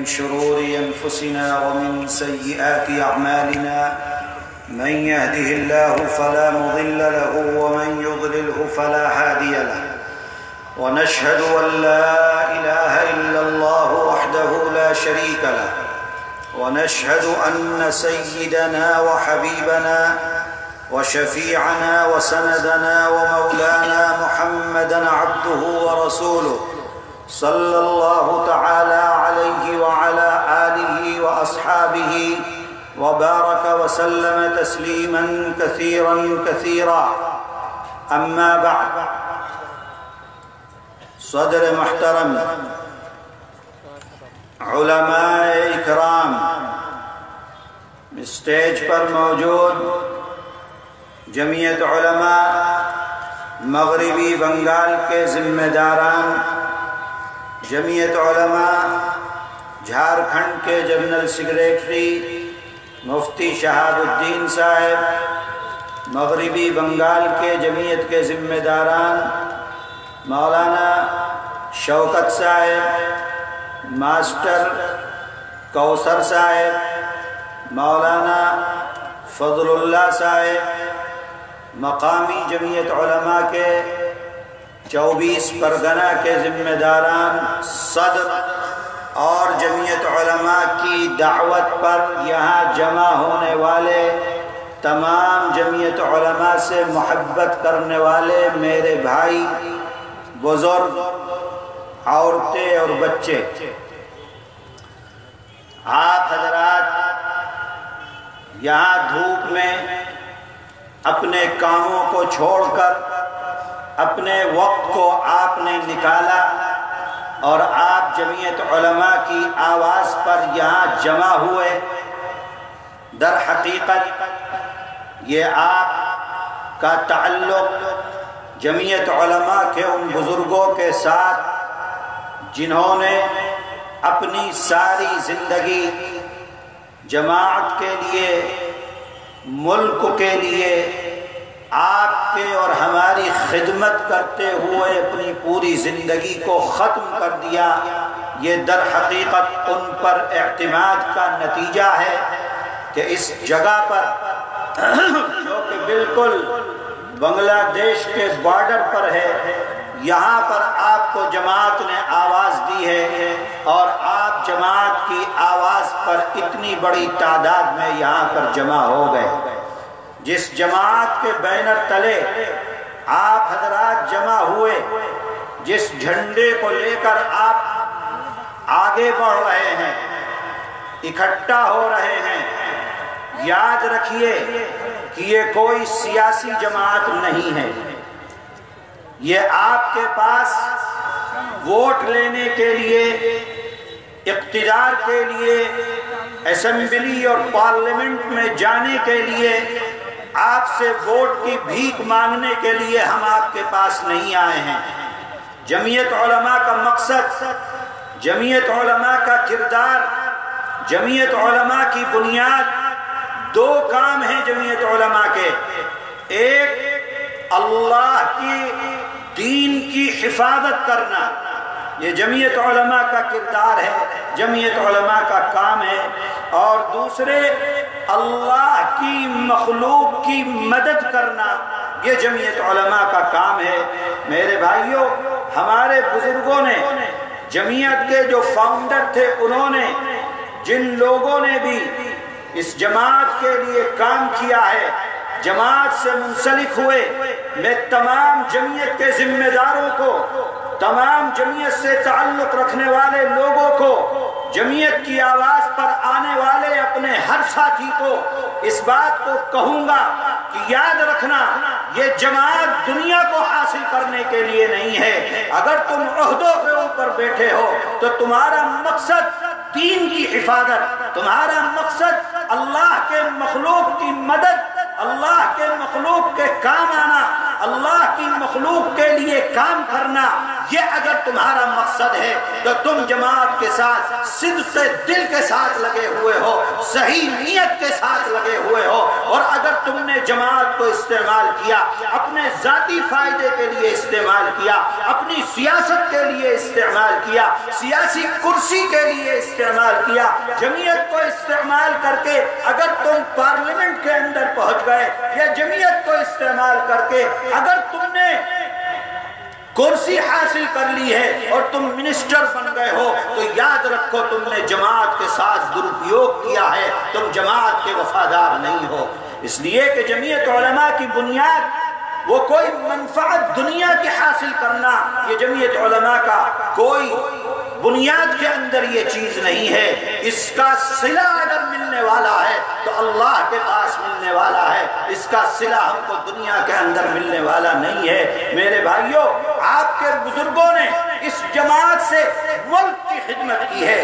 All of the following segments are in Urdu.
من شرور أنفسنا ومن سيئات أعمالنا من يهده الله فلا مضل له ومن يضلله فلا هادي له ونشهد أن لا إله إلا الله وحده لا شريك له ونشهد أن سيدنا وحبيبنا وشفيعنا وسندنا ومولانا محمدًا عبده ورسوله صلى الله تعالى عليه وعلى آله وأصحابه وبارك وسلم تسليما كثيرا كثيرا. أما بعد، صدر محترم، علماء اکرام، اسٹیج پر موجود جمعیت علماء مغربی بنگال کے ذمہ داران، جمعیت علماء جھارکھنڈ کے جنرل سیکریٹری مفتی شہاب الدین صاحب، مغربی بنگال کے جمعیت کے ذمہ داران مولانا شوکت صاحب، ماسٹر کوثر صاحب، مولانا فضل اللہ صاحب، مقامی جمعیت علماء کے 24 پرگنہ کے ذمہ داران، صدر اور جمعیت علماء کی دعوت پر یہاں جمع ہونے والے تمام جمعیت علماء سے محبت کرنے والے میرے بھائی، بزرگ، عورتیں اور بچے، آپ حضرات یہاں دھوپ میں اپنے کاموں کو چھوڑ کر اپنے وقت کو آپ نے نکالا اور آپ جمعیت علماء کی آواز پر یہاں جمع ہوئے. در حقیقت یہ آپ کا تعلق جمعیت علماء کے ان بزرگوں کے ساتھ جنہوں نے اپنی ساری زندگی جماعت کے لیے، ملک کے لیے، آپ کے اور ہماری خدمت کرتے ہوئے اپنی پوری زندگی کو ختم کر دیا. یہ در حقیقت ان پر اعتماد کا نتیجہ ہے کہ اس جگہ پر جو کہ بالکل بنگلہ دیش کے بارڈر پر ہے، یہاں پر آپ کو جماعت نے آواز دی ہے اور آپ جماعت کی آواز پر اتنی بڑی تعداد میں یہاں پر جمع ہو گئے. جس جماعت کے بینر تلے آپ حضرات جمع ہوئے، جس جھنڈے کو لے کر آپ آگے بڑھ رہے ہیں، اکٹھا ہو رہے ہیں، یاد رکھیے کہ یہ کوئی سیاسی جماعت نہیں ہے. یہ آپ کے پاس ووٹ لینے کے لیے، اقتدار کے لیے، اسمبلی اور پارلیمنٹ میں جانے کے لیے، آپ سے ووٹ کی بھیک مانگنے کے لیے ہم آپ کے پاس نہیں آئے ہیں. جمعیت علماء کا مقصد، جمعیت علماء کا کردار، جمعیت علماء کی بنیاد دو کام ہیں جمعیت علماء کے. ایک، اللہ کی دین کی حفاظت کرنا، یہ جمعیت علماء کا کردار ہے، جمعیت علماء کا کام ہے. اور دوسرے، اللہ کی مخلوق کی مدد کرنا، یہ جمعیت علماء کا کام ہے. میرے بھائیوں، ہمارے بزرگوں نے، جمعیت کے جو فاؤنڈر تھے، انہوں نے، جن لوگوں نے بھی اس جماعت کے لیے کام کیا ہے، جماعت سے منسلک ہوئے، میں تمام جمعیت کے ذمہ داروں کو، تمام جمعیت سے تعلق رکھنے والے لوگوں کو، جمعیت کی آواز پر آنے والے اپنے ہر ساتھی کو اس بات کو کہوں گا کہ یاد رکھنا، یہ جماعت دنیا کو حاصل کرنے کے لیے نہیں ہے. اگر تم عہدوں کے اوپر بیٹھے ہو تو تمہارا مقصد دین کی حفاظت، تمہارا مقصد اللہ کے مخلوق کی مدد، اللہ کے مخلوق کے کام آنا، اللہ کی مخلوق کے لیے کام کرنا، یہ اگر تمہارا مقصد ہے تو تم جماعت کے ساتھ صدق دل کے ساتھ لگے ہوئے ہو، صحیح نیت کے ساتھ لگے ہوئے ہو، اور اگر تم نے جماعت کو استعمال کیا اپنے ذاتی فائدے کے لیے استعمال کیا، اپنی سیاست کے لیے استعمال کیا، سیاسی کرسی کے لیے استعمال کیا، جمعیت کو استعمال کر کے اگر تم پارلیمنٹ کے اندر پہنچ گئے، یا جمعیت کو استعمال کر کے اگر تم نے کرسی حاصل کر لی ہے اور تم منسٹر بن گئے ہو، تو یاد رکھو تم نے جماعت کے ساتھ درپیوگ کیا ہے، تم جماعت کے وفادار نہیں ہو۔ اس لیے کہ جمعیت علماء کی بنیاد وہ کوئی منفعت دنیا کی حاصل کرنا، یہ جمعیت علماء کا کوئی بنیاد کے اندر یہ چیز نہیں ہے۔ اس کا صلہ اگر ملنے والا ہے تو اللہ کے پاس ملنے والا ہے، اس کا صلہ ہم کو دنیا کے اندر ملنے والا نہیں ہے۔ میرے بھائیوں، آپ کے بزرگوں نے اس جماعت سے ملک کی خدمت کی ہے،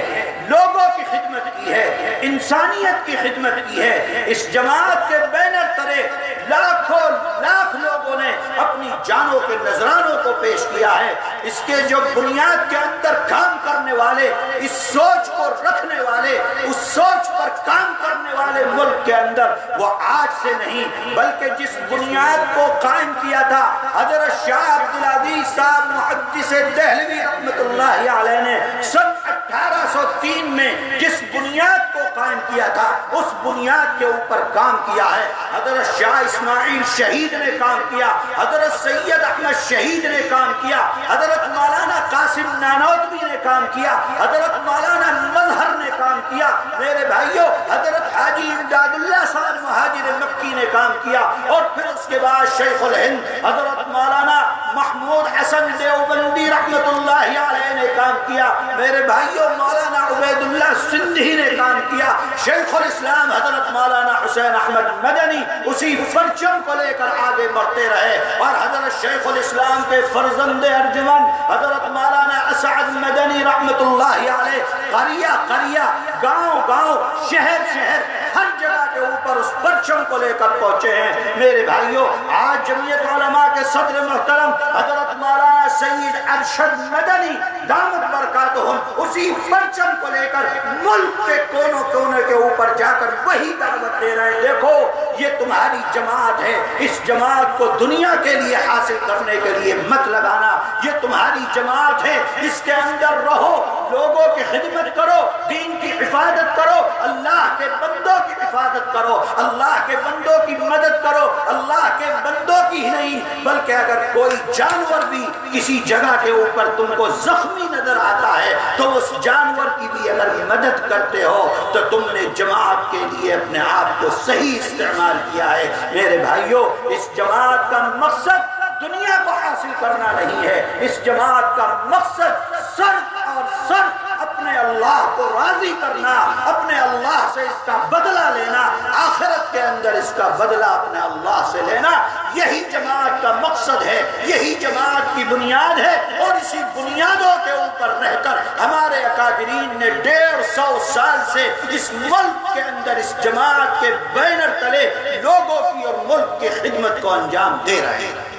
لوگوں کی خدمت کی ہے، انسانیت کی خدمت کی ہے۔ اس جماعت کے بینر تلے لاکھوں لاکھ لوگوں نے اپنی جانوں کے نذرانوں کو پیش کیا ہے۔ اس کے جو بنیاد کے اندر کام کرنے والے، اس سوچ کو رکھنے والے، اس سوچ پر کام کرنے والے ملک کے اندر، وہ آج سے نہیں بلکہ جس بنیاد کو قائم کیا تھا حضرت شاہ عبدالعزیز صاحب محدث دہلوی رحمت اللہ علیہ نے سن 1803 میں جس بنیاد کو قائم کیا تھا، اس بنیاد کے اوپر کام کیا ہے۔ حضرت شاہ اسماعیل شہید نے کام کیا، حضرت سید احمد شہید نے کام کیا، حضرت مولانا قاسم نانوتوی نے کام کیا، حضرت مولانا مظہر نے کام کیا۔ میرے بھائیوں، حضرت حاجی امداد اللہ صاحب مہاجر مکی نے کام کیا، اور پھر اس کے بعد شیخ الہند حضرت مولانا محمود حسن دیوبندی رحمت اللہ علیہ نے کام کیا۔ میرے بھائیوں، مولانا عبید اللہ سندھی نے کام کیا، شیخ الاسلام حضرت مولانا حسین احمد مدنی اسی پرچم کو لے کر آگے بڑھتے رہے، اور حضرت شیخ الاسلام کے فرزند ارجمند حضرت مولانا اسعد مدنی رحمت اللہ علیہ قریہ قریہ، گاؤں گاؤں، شہر شہر، ہر جگہ کے اوپر اس پرچم کو لے کر پہنچے ہیں۔ میرے بھائیوں، آج جمعیت علماء کے صدر محترم حضرت مولانا سید ارشد مدنی دامت برکاتہم اسی پرچم کو لے کر ملک کے کونوں کونے کے اوپر جا کر وہی دعوت دے رہے ہیں۔ دیکھو، یہ تمہاری جماعت ہے، اس جماعت کو دنیا کے لیے حاصل کرنے کے لیے مت لگانا، یہ تمہاری جماعت ہے، اس کے اندر رہو، لوگوں کی خدمت کرو، دین کی حفاظت کرو، اللہ کے بندوں کی حفاظت کرو، اللہ کے بندوں کی مدد کرو، اللہ کے بندوں کی ہی نہیں بلکہ اگر کوئی جانور بھی کسی جگہ کے اوپر تم کو زخمی نظر آتا ہے تو اس جانور کی بھی اگر مدد کرتے ہو تو تم نے جماعت کے لیے اپنے آپ کو صحیح استعمال کیا ہے۔ میرے بھائیوں، اس جماعت کا مقصد دنیا کو حاصل کرنا نہیں ہے، اس جماعت کا مقصد صرف اور صرف اپنے اللہ کو راضی کرنا، اپنے اللہ سے اس کا بدلہ لینا، آخرت کے اندر اس کا بدلہ اپنے اللہ سے لینا، یہی جماعت کا مقصد ہے، یہی جماعت کی بنیاد ہے۔ اور اسی بنیادوں کے اوپر رہ کر ہمارے اکابرین نے 150 سال سے اس ملک کے اندر اس جماعت کے بینر تلے لوگوں کی اور ملک کی خدمت کو انجام دے رہے ہیں۔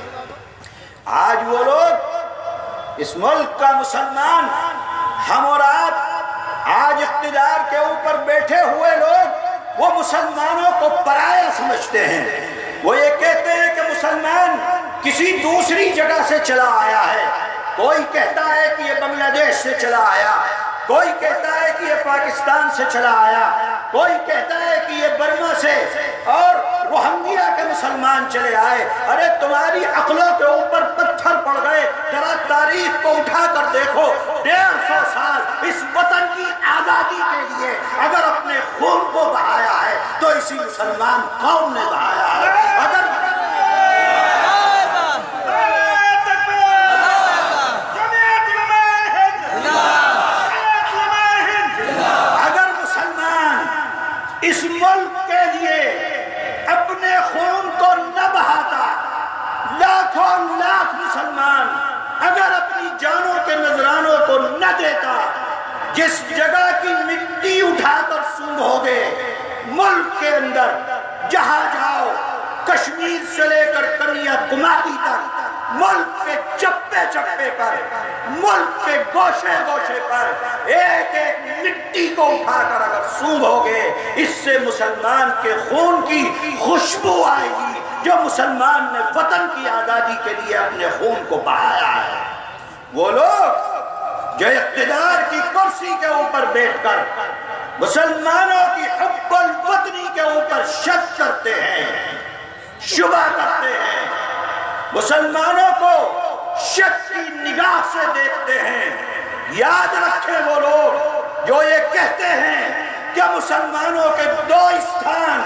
آج وہ لوگ، اس ملک کا مسلمان، ہم اور آپ آج اقتدار کے اوپر بیٹھے ہوئے لوگ، وہ مسلمانوں کو پرایا سمجھتے ہیں۔ وہ یہ کہتے ہیں کہ مسلمان کسی دوسری جگہ سے چلا آیا ہے، کوئی کہتا ہے کہ یہ بنگلہ دیش سے چلا آیا، کوئی کہتا ہے کہ یہ پاکستان سے چلا آیا، کوئی کہتا ہے کہ یہ برما سے اور روہنگیا کے مسلمان چلے آئے۔ ارے تمہاری عقلوں کے اوپر پتھر پڑ گئے، ذرا تاریخ کو اٹھا کر دیکھو۔ 150 سال اس وطن کی آزادی کے لیے اگر اپنے خون کو بہایا ہے تو اسی مسلمان قوم نے بہایا ہے۔ اگر مسلمان اس ملک کے لیے اپنے خون کو نہ بہاتا، لاکھوں لاکھ مسلمان اگر اپنی جانوں کے نذرانوں کو نہ دیتا، جس جگہ کی مٹی اٹھا کر سونگھو گے ملک کے اندر جہاں جاؤ، کشمیر سے لے کر کنیا کماری تک، ملک کے چپے چپے پر، ملک کے گوشے گوشے پر ایک ایک مٹی کو اٹھا کر اگر سونگھو گے، اس سے مسلمان کے خون کی خوشبو آئے گی جو مسلمان نے وطن کی آزادی کے لیے اپنے خون کو بہایا ہے۔ وہ لوگ جو اقتدار کی کرسی کے اوپر بیٹھ کر مسلمانوں کی حب الوطنی کے اوپر شک کرتے ہیں، شبہ کرتے ہیں، مسلمانوں کو شک کی نگاہ سے دیکھتے ہیں، یاد رکھیں وہ لوگ جو یہ کہتے ہیں کہ مسلمانوں کے دو استھان،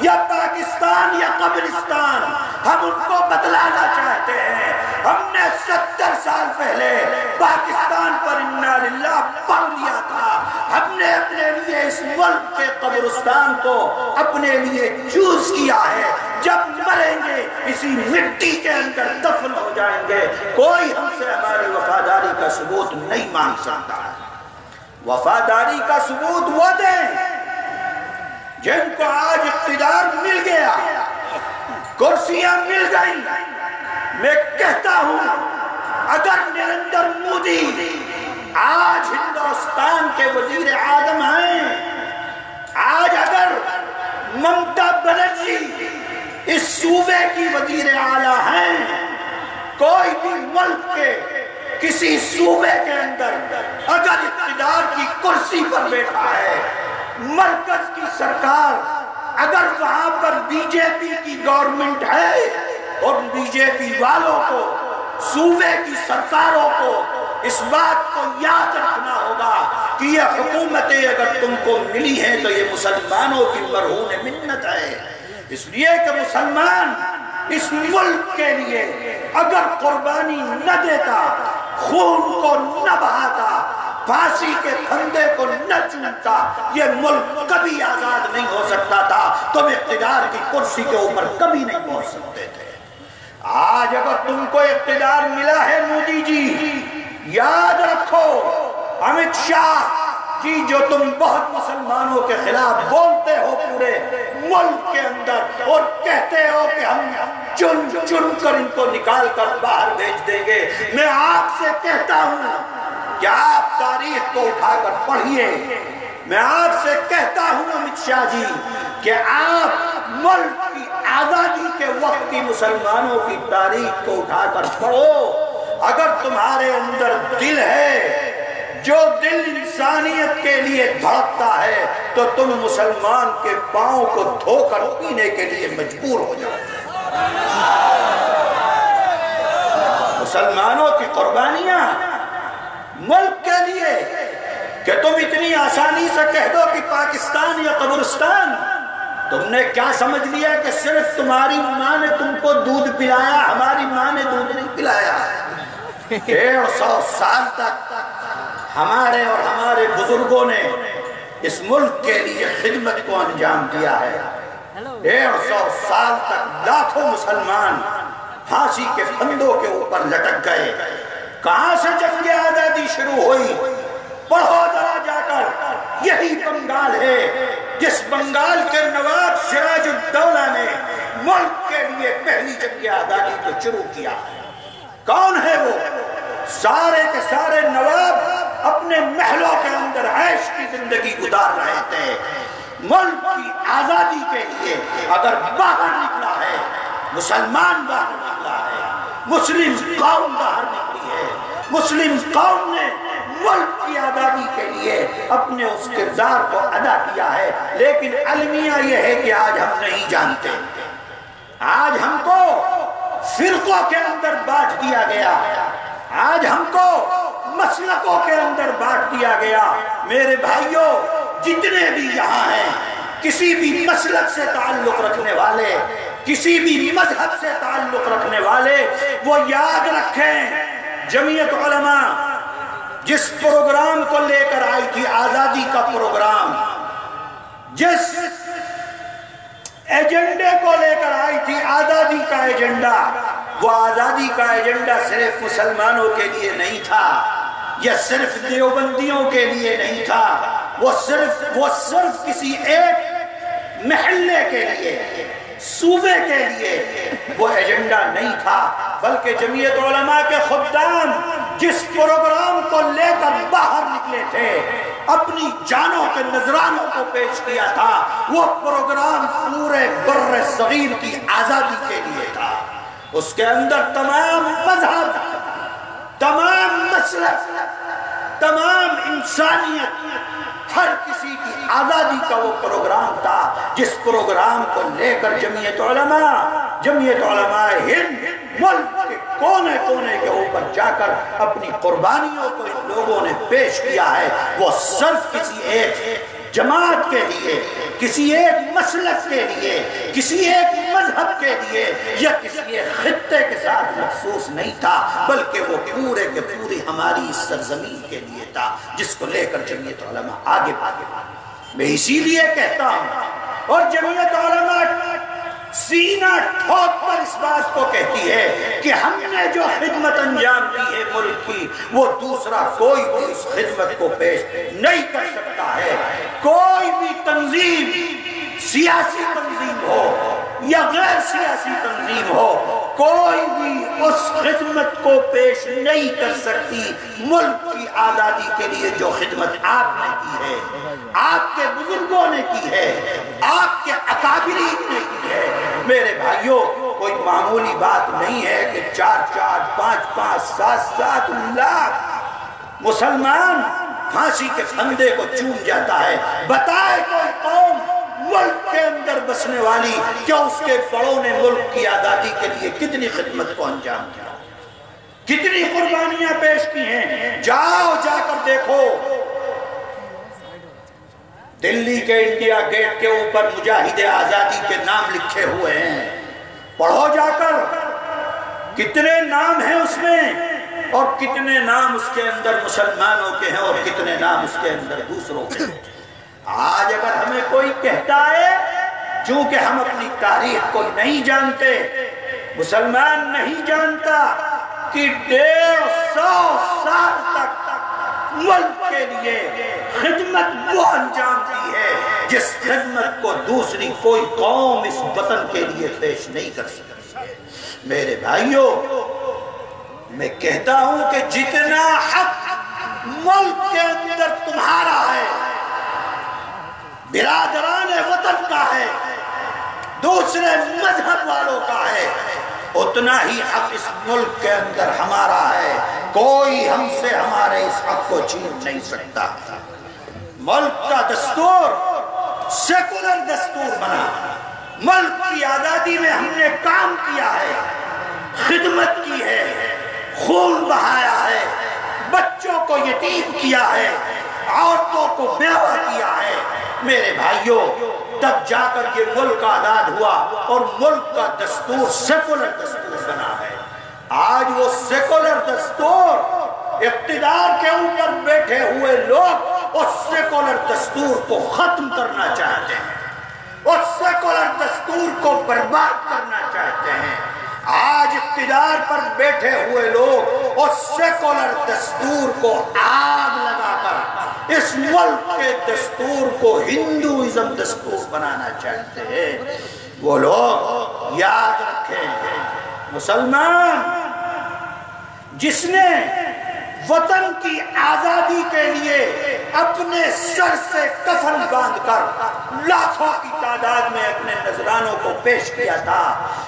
یا پاکستان یا قبرستان، ہم ان کو بدلانا چاہتے ہیں۔ ہم نے 70 سال پہلے پاکستان پر انا للہ پڑھ لیا تھا، ہم نے اپنے لیے اس ملک کے قبرستان کو اپنے لیے چوز کیا ہے، جب مریں گے اسی مٹی کے اندر دفن ہو جائیں گے، کوئی ہم سے ہماری وفاداری کا ثبوت نہیں مانگ سکتا۔ وفاداری کا ثبوت وہ دیں جن کو آج اقتدار مل گیا، کرسیاں مل گئیں۔ میں کہتا ہوں اگر نریندر مودی آج ہندوستان کے وزیر اعظم ہیں، آج اگر ممتا بنرجی اس صوبے کی وزیر اعلیٰ ہیں، کوئی بھی ملک کے کسی صوبے کے اندر اگر اقتدار کی کرسی پر بیٹھا ہے، مرکز کی سرکار اگر وہاں پر بی جے پی کی گورنمنٹ ہے، اور بی جے پی والوں کو، صوبے کی سرکاروں کو اس بات کو یاد رکھنا ہوگا کہ یہ حکومتیں اگر تم کو ملی ہیں تو یہ مسلمانوں کی مرہون منت ہے، اس لیے کہ مسلمان اس ملک کے لیے اگر قربانی نہ دیتا، خون کو نہ بہاتا، پھانسی کے پھندے کو نہ چونتا، یہ ملک کبھی آزاد نہیں ہو سکتا تھا، تم اقتدار کی کرسی کے اوپر کبھی نہیں پہنچ سکتے تھے۔ آج اگر تم کو اقتدار ملا ہے مودی جی، یاد رکھو امیت شاہ جی جو تم بہت مسلمانوں کے خلاف بولتے ہو پورے ملک کے اندر، اور کہتے ہو کہ ہم چن چن کر ان کو نکال کر باہر بھیج دیں گے، میں آپ سے کہتا ہوں کہ آپ تاریخ کو اٹھا کر پڑھیے۔ میں آپ سے کہتا ہوں امیت شاہ جی کہ آپ ملک کی آزادی کے وقت کی مسلمانوں کی تاریخ کو اٹھا کر پڑھو، اگر تمہارے اندر دل ہے، جو دل انسانیت کے لیے دھڑکتا ہے، تو تم مسلمان کے پاؤں کو دھو کر پینے کے لیے مجبور ہو جاؤ۔ مسلمانوں کی قربانیاں ملک کے لیے، کہ تم اتنی آسانی سے کہہ دو کہ پاکستان یا قبرستان، تم نے کیا سمجھ لیا کہ صرف تمہاری ماں نے تم کو دودھ پلایا، ہماری ماں نے دودھ نہیں پلایا۔ 150 سال تک ہمارے اور ہمارے بزرگوں نے اس ملک کے لیے خدمت کو انجام دیا ہے۔ 150 سال تک لاکھوں مسلمان پھانسی کے پھندوں کے اوپر لٹک گئے۔ کہاں سے جنگ آزادی شروع ہوئی؟ پڑھو ذرا جا کر، یہی بنگال ہے جس بنگال کے نواب سراج الدولہ نے ملک کے لیے پہلی جنگ آزادی کو شروع کیا۔ کون ہے وہ؟ سارے کے سارے نواب اپنے محلوں کے اندر عیش کی زندگی گزار رہے تھے۔ ملک کی آزادی کے لیے اگر باہر نکلا ہے، مسلمان باہر نکلا ہے، مسلم قوم باہر نکلی ہے، مسلم قوم نے ملک کی آزادی کے لیے اپنے اس کردار کو ادا کیا ہے۔ لیکن المیہ یہ ہے کہ آج ہم نہیں جانتے، آج ہم کو فرقوں کے اندر بانٹ دیا گیا، آج ہم کو مسلکوں کے اندر بانٹ دیا گیا۔ میرے بھائیوں، جتنے بھی یہاں ہیں، کسی بھی مسلک سے تعلق رکھنے والے، کسی بھی مذہب سے تعلق رکھنے والے، وہ یاد رکھیں جمعیت علماء جس پروگرام کو لے کر آئی تھی، آزادی کا پروگرام، جس ایجنڈے کو لے کر آئی تھی، آزادی کا ایجنڈا، وہ آزادی کا ایجنڈا صرف مسلمانوں کے لیے نہیں تھا، یا صرف دیوبندیوں کے لیے نہیں تھا، وہ صرف کسی ایک محلے کے لیے، صوبے کے لیے وہ ایجنڈا نہیں تھا، بلکہ جمعیت علماء کے خدام جس پروگرام کو لے کر باہر نکلے تھے، اپنی جانوں کے نذرانوں کو پیش کیا تھا، وہ پروگرام پورے بر صغیر کی آزادی کے لیے تھا۔ اس کے اندر تمام مذہب، تمام مسلک، تمام انسانیت، ہر کسی کی آزادی کا وہ پروگرام تھا، جس پروگرام کو لے کر جمعیت علماء ہند ملک کے کونے کونے کے اوپر جا کر اپنی قربانیوں کو ان لوگوں نے پیش کیا ہے۔ وہ صرف کسی ایک جماعت کے لیے، کسی ایک مسلک کے لیے، کسی ایک مذہب کے لیے یا کسی ایک خطے کے ساتھ مخصوص نہیں تھا، بلکہ وہ پورے کے پوری ہماری اس سرزمین کے لیے تھا، جس کو لے کر جمعیت علماء آگے میں اسی لیے کہتا ہوں، اور جمعیت علماء سینہ ٹھوک پر اس بات کو کہتی ہے کہ ہم نے جو خدمت انجام دی ہے ملک کی، وہ دوسرا کوئی بھی اس خدمت کو پیش نہیں کر سکتا ہے۔ کوئی بھی تنظیم، سیاسی تنظیم ہو یا غیر سیاسی تنظیم ہو، کوئی بھی اس خدمت کو پیش نہیں کر سکتی ملک کی آزادی کے لیے جو خدمت آپ نے کی ہے، آپ کے بزرگوں نے کی ہے، آپ کے اکابرین نے کی ہے۔ میرے بھائیوں، کوئی معمولی بات نہیں ہے کہ 4 5 7 لاکھ مسلمان پھانسی کے پھندے کو چوم جاتا ہے۔ بتائے کوئی قوم ملک کے اندر بسنے والی کیا اس کے بڑوں نے ملک کی آزادی کے لیے کتنی خدمت کو انجام دیا، کتنی قربانیاں پیش کی ہیں؟ جاؤ جا کر دیکھو، دلی کے انڈیا گیٹ کے اوپر مجاہد آزادی کے نام لکھے ہوئے ہیں، پڑھو جا کر، کتنے نام ہیں اس میں، اور کتنے نام اس کے اندر مسلمانوں کے ہیں اور کتنے نام اس کے اندر دوسروں کے ہیں۔ آج اگر ہمیں کوئی کہتا ہے، چونکہ ہم اپنی تاریخ کو نہیں جانتے، مسلمان نہیں جانتا کہ 150 سال تک ملک کے لیے خدمت وہ انجام دی ہے جس خدمت کو دوسری کوئی قوم اس وطن کے لیے پیش نہیں کر سکتی۔ میرے بھائیوں، میں کہتا ہوں کہ جتنا حق ملک کے اندر تمہارا ہے، برادران وطن کا ہے، دوسرے مذہب والوں کا ہے، اتنا ہی حق اس ملک کے اندر ہمارا ہے۔ کوئی ہم سے ہمارے اس حق کو چھین نہیں سکتا۔ ملک کا دستور سیکولر دستور بنا، ملک کی آزادی میں ہم نے کام کیا ہے، خدمت کی ہے، خون بہایا ہے، بچوں کو یتیم کیا ہے، عورتوں کو بیوہ کیا ہے۔ میرے بھائیوں، تب جا کر یہ ملک آزاد ہوا اور ملک کا دستور سیکولر دستور بنا ہے۔ آج وہ سیکولر دستور، اقتدار کے اوپر بیٹھے ہوئے لوگ اس سیکولر دستور کو ختم کرنا چاہتے ہیں، اس سیکولر دستور کو برباد کرنا چاہتے ہیں۔ آج اقتدار پر بیٹھے ہوئے لوگ اس سیکولر دستور کو آگ لگا کر اس ملک کے دستور کو ہندوازم دستور بنانا چاہتے ہیں۔ وہ لوگ یاد رکھیں، مسلمان جس نے وطن کی آزادی کے لیے اپنے سر سے کفن باندھ کر لاکھوں کی تعداد میں اپنے نذرانوں کو پیش کیا تھا،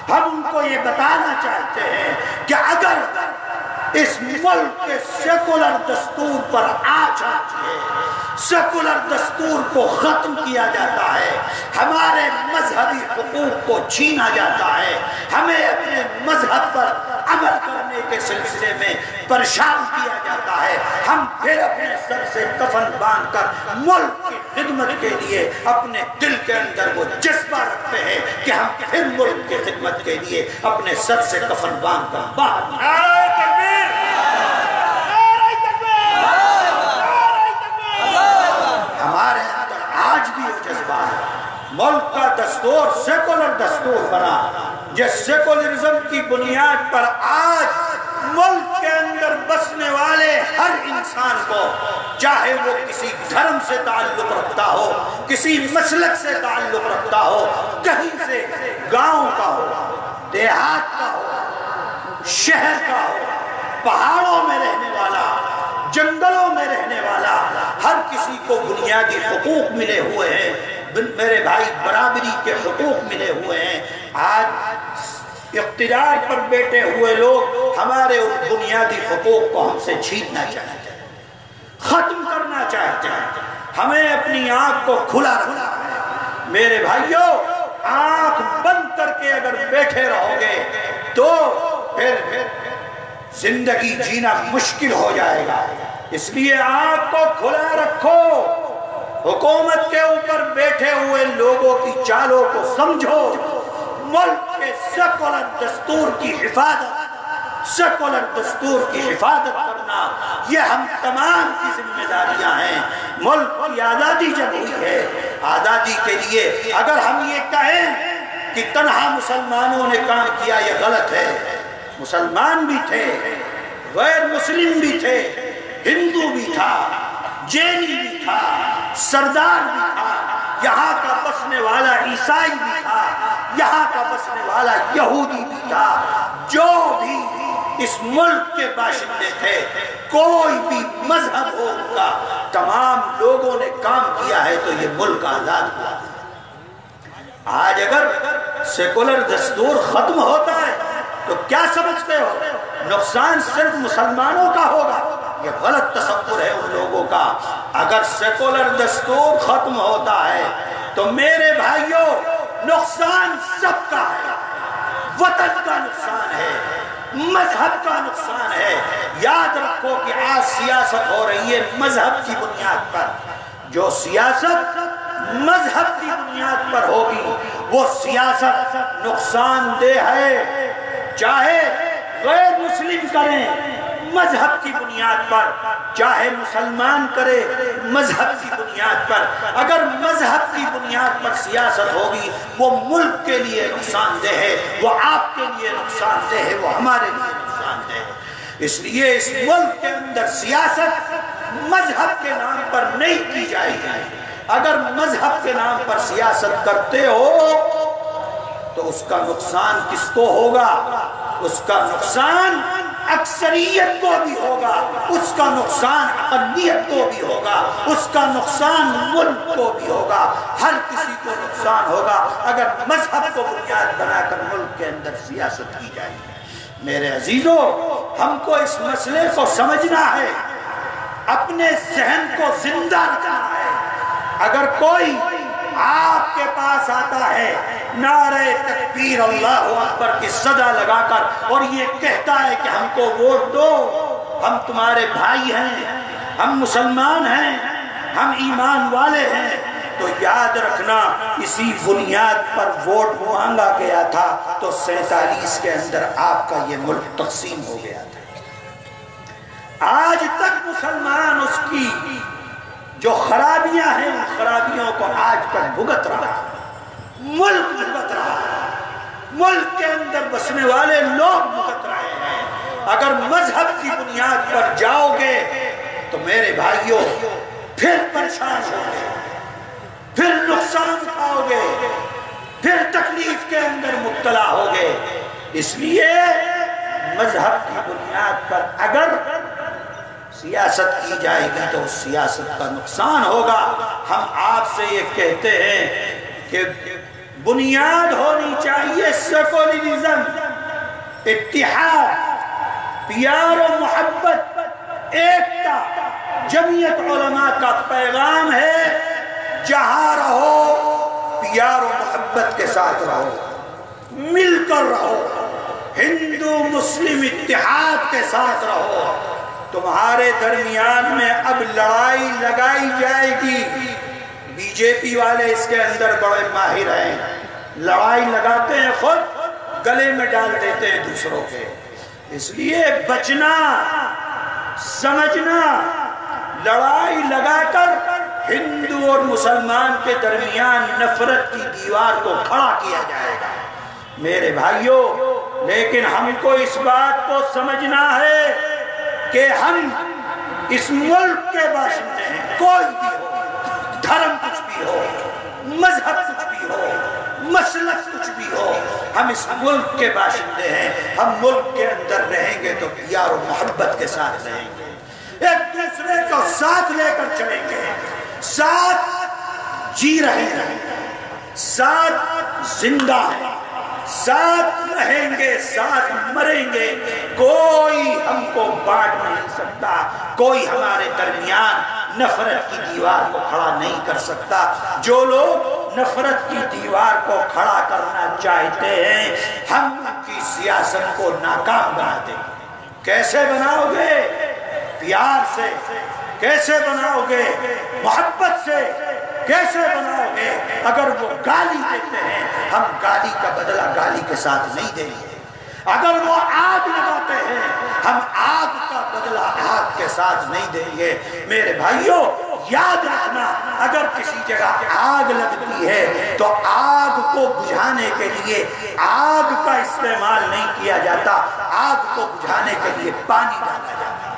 ہم ان کو یہ بتانا چاہتے ہیں کہ اگر اس ملک کے سیکولر دستور پر آنچ آتی ہے، سیکولر دستور کو ختم کیا جاتا ہے، ہمارے مذہبی حقوق کو چھینا جاتا ہے، ہمیں اپنے مذہب پر عمل کرنے کے سلسلے میں پریشان کیا جاتا ہے، ہم پھر اپنے سر سے کفن باندھ کر ملک کی خدمت کے لیے اپنے دل کے اندر وہ جذبہ رکھتے ہیں کہ ہم پھر ملک کی خدمت کے لیے اپنے سر سے کفن باندھ کر باہر ہمارے اندر آج بھی وہ جذبہ ہے۔ ملک کا دستور سیکولر دستور بنا، جس سیکولرزم کی بنیاد پر آج ملک کے اندر بسنے والے ہر انسان کو، چاہے وہ کسی دھرم سے تعلق رکھتا ہو، کسی مسلک سے تعلق رکھتا ہو، کہیں سے، گاؤں کا ہو، دیہات کا ہو، شہر کا ہو، پہاڑوں میں رہنے والا، جنگلوں میں رہنے والا، ہر کسی کو بنیادی حقوق ملے ہوئے ہیں۔ میرے بھائی، برابری کے حقوق ملے ہوئے ہیں۔ آج اقتدار پر بیٹھے ہوئے لوگ ہمارے ان بنیادی حقوق کو ہم سے چھیننا چاہتے ہیں، ختم کرنا چاہتے ہیں۔ ہمیں اپنی آنکھ کو کھلا رکھنا ہے۔ میرے بھائیوں، آنکھ بند کر کے اگر بیٹھے رہو گے تو پھر زندگی جینا مشکل ہو جائے گا۔ اس لیے آنکھ کو کھلا رکھو، حکومت کے اوپر بیٹھے ہوئے لوگوں کی چالوں کو سمجھو، ملک کے سیکولر دستور کی حفاظت، سیکولر دستور کی حفاظت کرنا، یہ ہم تمام کی ذمہ داریاں ہیں۔ ملک کی آزادی جب ہوئی ہے، آزادی کے لیے اگر ہم یہ کہیں کہ تنہا مسلمانوں نے کام کیا، یہ غلط ہے۔ مسلمان بھی تھے، غیر مسلم بھی تھے، ہندو بھی تھا، جینی بھی تھا، سردار بھی تھا، یہاں کا بسنے والا عیسائی بھی تھا، یہاں کا بسنے والا یہودی بھی تھا، جو بھی اس ملک کے باشندے تھے، کوئی بھی مذہب ہو ان کا، تمام لوگوں نے کام کیا ہے تو یہ ملک آزاد ہوا۔ آج اگر سیکولر دستور ختم ہوتا ہے تو کیا سمجھتے ہو؟ نقصان صرف مسلمانوں کا ہوگا؟ یہ غلط تصور ہے ان لوگوں کا۔ اگر سیکولر دستور ختم ہوتا ہے تو میرے بھائیوں، نقصان سب کا ہے۔ وطن کا نقصان ہے، مذہب کا نقصان ہے۔ یاد رکھو کہ آج سیاست ہو رہی ہے مذہب کی بنیاد پر۔ جو سیاست مذہب کی بنیاد پر ہوگی وہ سیاست نقصان دہ ہے۔ چاہے غیر مسلم کریں مذہب کی بنیاد پر، چاہے مسلمان کرے مذہب کی بنیاد پر، اگر مذہب کی بنیاد پر سیاست ہوگی وہ ملک کے لیے نقصان دہ ہے، وہ آپ کے لیے نقصان دہ ہے، وہ ہمارے لیے نقصان دہ ہے۔ اس لیے اس ملک کے اندر سیاست مذہب کے نام پر نہیں کی جائے گی۔ اگر مذہب کے نام پر سیاست کرتے ہو تو اس کا نقصان کس کو ہوگا؟ اس کا نقصان اکثریت کو بھی ہوگا، اس کا نقصان اقلیت کو بھی ہوگا، اس کا نقصان ملک کو بھی ہوگا، ہر کسی کو نقصان ہوگا اگر مذہب کو بنیاد بنا کر ملک کے اندر سیاست کی جائے۔ میرے عزیزوں، ہم کو اس مسئلے کو سمجھنا ہے، اپنے ذہن کو زندہ رکھنا ہے۔ اگر کوئی آپ کے پاس آتا ہے نعرہ تکبیر اللہ اکبر کی صدا لگا کر اور یہ کہتا ہے کہ ہم کو ووٹ دو، ہم تمہارے بھائی ہیں، ہم مسلمان ہیں، ہم ایمان والے ہیں، تو یاد رکھنا اسی بنیاد پر ووٹ مانگا گیا تھا تو 47 کے اندر آپ کا یہ ملک تقسیم ہو گیا تھا۔ آج تک مسلمان اس کی جو خرابیاں ہیں ان خرابیوں کو آج تک بھگت رہا ہے، ملک بھگت رہا ہے، ملک کے اندر بسنے والے لوگ بھگت رہے ہیں۔ اگر مذہب کی بنیاد پر جاؤ گے تو میرے بھائیوں پھر پریشان ہوگے، پھر نقصان کھاؤ گے، پھر تکلیف کے اندر مبتلا ہوگے۔ اس لیے مذہب کی بنیاد پر اگر سیاست کی جائے گی تو اس سیاست کا نقصان ہوگا۔ ہم آپ سے یہ کہتے ہیں کہ بنیاد ہونی چاہیے سیکولرزم، اتحاد، پیار و محبت، ایکتا۔ جمعیت علماء کا پیغام ہے جہاں رہو پیار و محبت کے ساتھ رہو، مل کر رہو، ہندو مسلم اتحاد کے ساتھ رہو۔ تمہارے درمیان میں اب لڑائی لگائی جائے گی، بی جے پی والے اس کے اندر بڑے ماہر ہیں، لڑائی لگاتے ہیں، خود گلے میں ڈال دیتے ہیں دوسروں کے۔ اس لیے بچنا، سمجھنا، لڑائی لگا کر ہندو اور مسلمان کے درمیان نفرت کی دیوار کو کھڑا کیا جائے گا۔ میرے بھائیوں، لیکن ہم کو اس بات کو سمجھنا ہے کہ ہم اس ملک کے باشندے ہیں، کوئی بھی ہو، دھرم کچھ بھی ہو، مذہب کچھ بھی ہو، مسلک کچھ بھی ہو، ہم اس ملک کے باشندے ہیں۔ ہم ملک کے اندر رہیں گے تو پیار و محبت کے ساتھ رہیں گے، ایک دوسرے کو ساتھ لے کر چلیں گے، ساتھ جی رہے ہیں، ساتھ زندہ ہیں، ساتھ رہیں گے، ساتھ مریں گے۔ کوئی ہم کو بانٹ نہیں سکتا، کوئی ہمارے درمیان نفرت کی دیوار کو کھڑا نہیں کر سکتا۔ جو لوگ نفرت کی دیوار کو کھڑا کرنا چاہتے ہیں، ہم ان کی سیاست کو ناکام بنا دیں گے۔ کیسے بناؤ گے؟ پیار سے۔ کیسے بناؤ گے؟ محبت سے۔ کیسے بناؤ گے؟ اگر وہ گالی دیتے ہیں، ہم گالی کا بدلہ گالی کے ساتھ نہیں دیں گے۔ اگر وہ آگ لگاتے ہیں، ہم آگ کا بدلہ آگ کے ساتھ نہیں دیں گے۔ میرے بھائیوں، یاد رکھنا، اگر کسی جگہ آگ لگتی ہے تو آگ کو بجھانے کے لیے آگ کا استعمال نہیں کیا جاتا، آگ کو بجھانے کے لیے پانی ڈالا جاتا ہے۔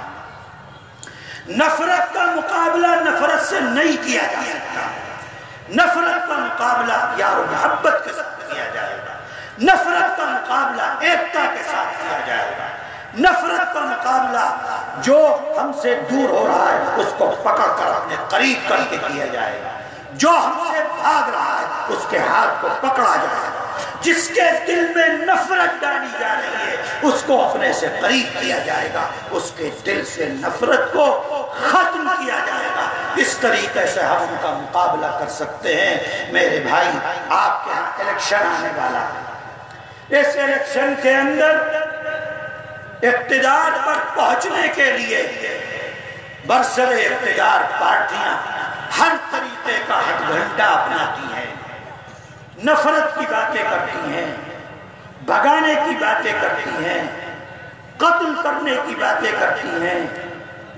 نفرت کا مقابلہ نفرت سے نہیں کیا جا سکتا، نفرت کا مقابلہ پیار و محبت کے ساتھ کیا جائے گا، نفرت کا مقابلہ ایکتا کے ساتھ کیا جائے گا، نفرت کا مقابلہ جو ہم سے دور ہو رہا ہے اس کو پکڑ کر اپنے قریب کر کے کیا جائے گا، جو ہم سے بھاگ رہا ہے اس کے ہاتھ کو پکڑا جائے گا، جس کے دل میں نفرت ڈالی جا رہی ہے اس کو اپنے سے قریب کیا جائے گا، اس کے دل سے نفرت کو ختم کیا جائے گا۔ اس طریقے سے ہم ان کا مقابلہ کر سکتے ہیں۔ میرے بھائی، آپ کے ہاں الیکشن آنے والا ہے، اس الیکشن کے اندر اقتدار پر پہنچنے کے لیے برسر اقتدار پارٹیاں ہر طریقے کا ہتھ گھنٹا اپناتی ہیں، نفرت کی باتیں کرتی ہیں، بھگانے کی باتیں کرتی ہیں، قتل کرنے کی باتیں کرتی ہیں،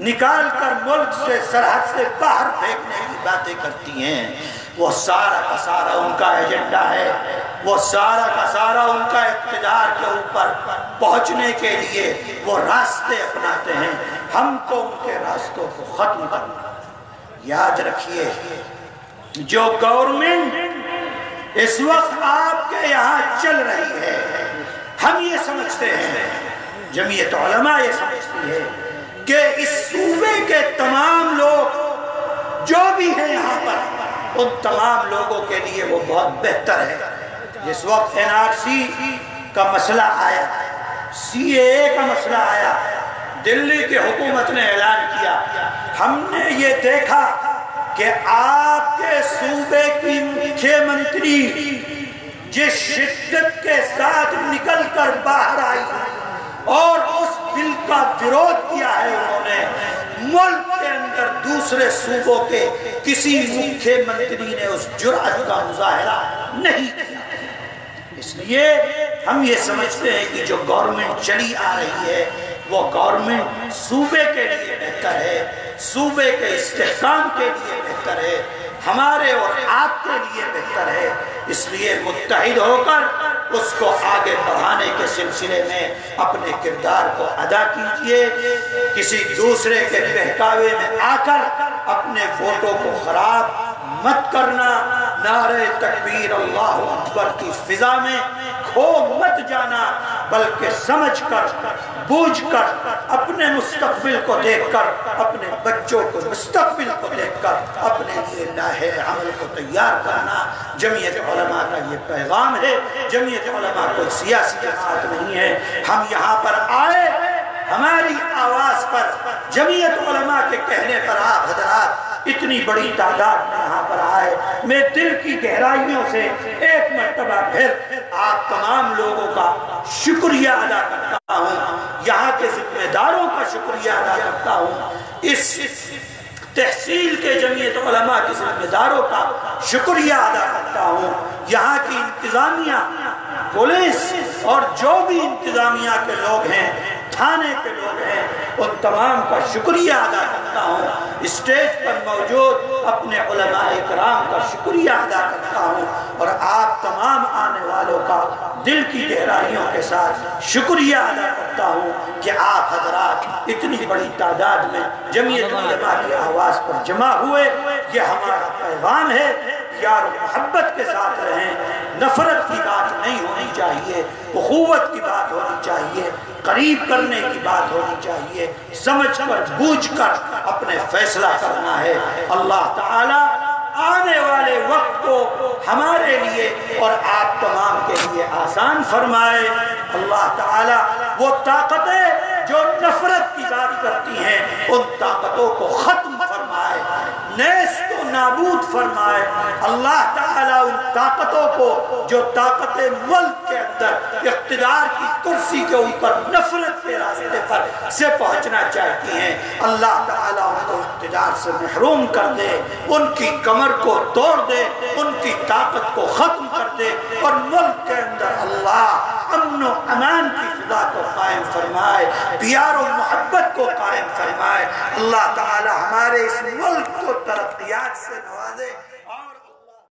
نکال کر ملک سے سرحد سے باہر پھینکنے کی باتیں کرتی ہیں۔ وہ سارا کا سارا ان کا ایجنڈا ہے، وہ سارا کا سارا ان کا اقتدار کے اوپر پہنچنے کے لیے وہ راستے اپناتے ہیں۔ ہم کو ان کے راستوں کو ختم کرنا۔ یاد رکھیے، جو گورنمنٹ اس وقت آپ کے یہاں چل رہی ہے، ہم یہ سمجھتے ہیں، جمعیت علماء یہ سمجھتی ہے کہ اس صوبے کے تمام لوگ جو بھی ہیں یہاں پر، ان تمام لوگوں کے لیے وہ بہت بہتر ہے۔ جس وقت NRC کا مسئلہ آیا، CAA کا مسئلہ آیا، دلی کی حکومت نے اعلان کیا، ہم نے یہ دیکھا کہ آپ کے صوبے کی مکھیہ منتری جس شدت کے ساتھ نکل کر باہر آئی اور اس بل کا وروਧ کیا ہے، انہوں نے ملک کے اندر دوسرے صوبوں کے کسی مکھیہ منتری نے اس جرأت کا مظاہرہ نہیں کیا۔ اس لیے ہم یہ سمجھتے ہیں کہ جو گورنمنٹ چلی آ رہی ہے وہ گورنمنٹ صوبے کے لیے بہتر ہے، صوبے کے استحکام کے لیے بہتر ہے، ہمارے اور آپ کے لیے بہتر ہے۔ اس لیے متحد ہو کر اس کو آگے بڑھانے کے سلسلے میں اپنے کردار کو ادا کیجئے۔ کسی دوسرے کے بہکاوے میں آ کر اپنے ووٹوں کو خراب مت کرنا، نعرہ تکبیر اللہ اکبر کی فضا میں کھو مت جانا، بلکہ سمجھ کر بوجھ کر اپنے مستقبل کو دیکھ کر، اپنے بچوں کو مستقبل کو دیکھ کر اپنے لیے لاہے عمل کو تیار کرنا۔ جمعیت علماء کا یہ پیغام ہے۔ جمعیت علماء کوئی سیاسی جماعت نہیں ہے، ہم یہاں پر آئے ہماری آواز پر، جمعیت علماء کے کہنے پر آپ حضرات اتنی بڑی تعداد میں یہاں پر آئے۔ میں دل کی گہرائیوں سے ایک مرتبہ پھر آپ تمام لوگوں کا شکریہ ادا کرتا ہوں، یہاں کے ذمہ داروں کا شکریہ ادا کرتا ہوں، اس تحصیل کے جمعیت علماء کے ذمہ داروں کا شکریہ ادا کرتا ہوں، یہاں کی انتظامیہ، پولیس اور جو بھی انتظامیہ کے لوگ ہیں تھانے کے لوگ ہیں، ان تمام کا شکریہ ادا کرتا ہوں، اسٹیج پر موجود اپنے علماء اکرام کا شکریہ ادا کرتا ہوں، اور آپ تمام آنے والوں کا دل کی گہرائیوں کے ساتھ شکریہ ادا کرتا ہوں کہ آپ حضرات اتنی بڑی تعداد میں جمعیت علماء کی آواز پر جمع ہوئے۔ یہ ہمارا پیغام ہے، پیار و محبت کے ساتھ رہیں، نفرت کی بات نہیں ہونی چاہیے، اخوت کی بات ہونی چاہیے، قریب کرنے کی بات ہونی چاہیے، سمجھ کر بوجھ کر اپنے فیصلہ کرنا ہے۔ اللہ تعالی آنے والے وقت کو ہمارے لیے اور آپ تمام کے لیے آسان فرمائے۔ اللہ تعالی وہ طاقتیں جو نفرت کی بات کرتی ہیں ان طاقتوں کو ختم فرمائے، نیست و نابود فرمائے۔ اللہ تعالیٰ ان طاقتوں کو جو طاقت ملک کے اندر اقتدار کی کرسی کے اوپر نفرت کے راستے پر سے پہنچنا چاہتی ہیں، اللہ تعالیٰ ان کو اقتدار سے محروم کر دے، ان کی کمر کو توڑ دے، ان کی طاقت کو ختم کر دے، اور ملک کے اندر اللہ امن و امان کی فضا کو قائم فرمائے، پیار و محبت کو قائم فرمائے۔ اللہ تعالی ہمارے اس ملک کو ترقیات سے نوازے۔